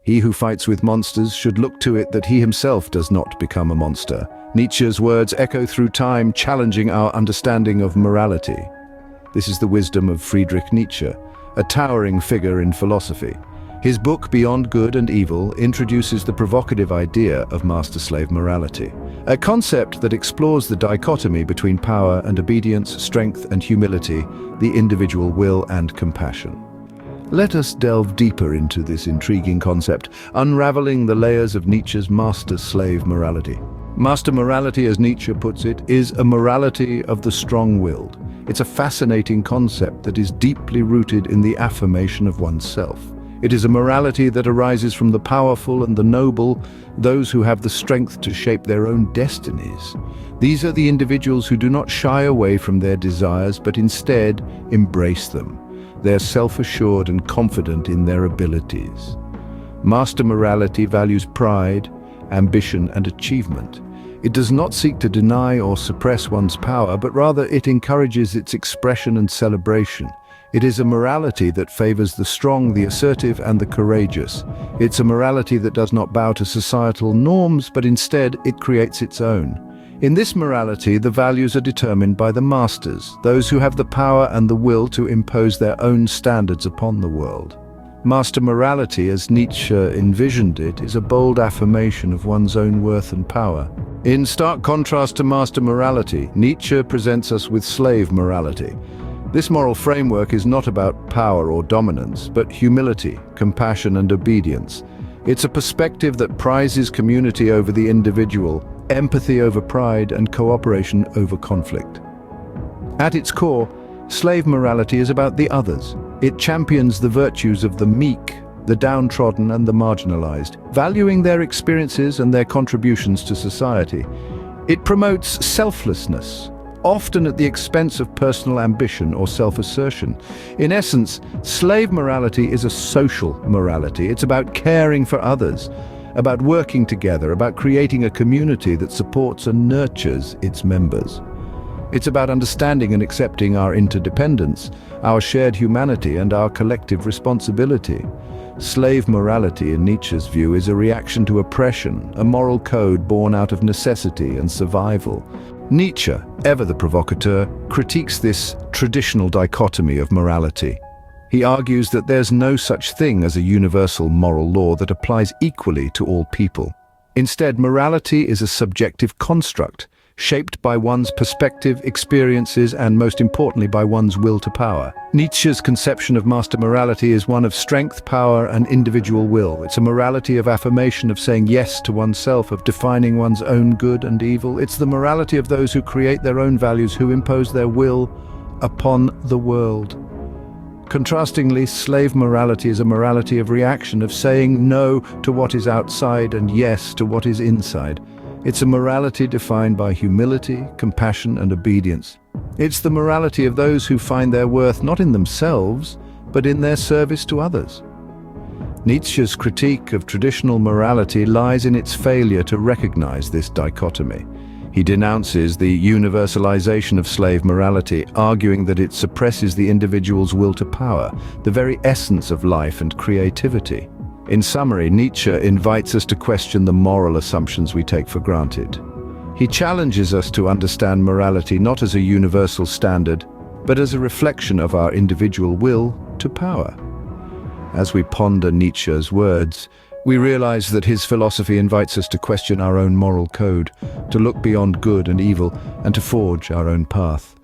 He who fights with monsters should look to it that he himself does not become a monster. Nietzsche's words echo through time, challenging our understanding of morality. This is the wisdom of Friedrich Nietzsche, a towering figure in philosophy. His book, Beyond Good and Evil, introduces the provocative idea of master-slave morality, a concept that explores the dichotomy between power and obedience, strength and humility, the individual will and compassion. Let us delve deeper into this intriguing concept, unraveling the layers of Nietzsche's master-slave morality. Master morality, as Nietzsche puts it, is a morality of the strong-willed. It's a fascinating concept that is deeply rooted in the affirmation of oneself. It is a morality that arises from the powerful and the noble, those who have the strength to shape their own destinies. These are the individuals who do not shy away from their desires, but instead embrace them. They're self-assured and confident in their abilities. Master morality values pride, ambition, and achievement. It does not seek to deny or suppress one's power, but rather it encourages its expression and celebration. It is a morality that favors the strong, the assertive, and the courageous. It's a morality that does not bow to societal norms, but instead it creates its own. In this morality, the values are determined by the masters, those who have the power and the will to impose their own standards upon the world. Master morality, as Nietzsche envisioned it, is a bold affirmation of one's own worth and power. In stark contrast to master morality, Nietzsche presents us with slave morality. This moral framework is not about power or dominance, but humility, compassion, and obedience. It's a perspective that prizes community over the individual, empathy over pride, and cooperation over conflict. At its core, slave morality is about the others. It champions the virtues of the meek, the downtrodden, and the marginalized, valuing their experiences and their contributions to society. It promotes selflessness, often at the expense of personal ambition or self-assertion. In essence, slave morality is a social morality. It's about caring for others, about working together, about creating a community that supports and nurtures its members. It's about understanding and accepting our interdependence, our shared humanity, and our collective responsibility. Slave morality, in Nietzsche's view, is a reaction to oppression, a moral code born out of necessity and survival. Nietzsche, ever the provocateur, critiques this traditional dichotomy of morality. He argues that there's no such thing as a universal moral law that applies equally to all people. Instead, morality is a subjective construct, shaped by one's perspective, experiences, and most importantly by one's will to power. Nietzsche's conception of master morality is one of strength, power, and individual will. It's a morality of affirmation, of saying yes to oneself, of defining one's own good and evil. It's the morality of those who create their own values, who impose their will upon the world. Contrastingly, slave morality is a morality of reaction, of saying no to what is outside and yes to what is inside. It's a morality defined by humility, compassion, and obedience. It's the morality of those who find their worth not in themselves, but in their service to others. Nietzsche's critique of traditional morality lies in its failure to recognize this dichotomy. He denounces the universalization of slave morality, arguing that it suppresses the individual's will to power, the very essence of life and creativity. In summary, Nietzsche invites us to question the moral assumptions we take for granted. He challenges us to understand morality not as a universal standard, but as a reflection of our individual will to power. As we ponder Nietzsche's words, we realize that his philosophy invites us to question our own moral code, to look beyond good and evil, and to forge our own path.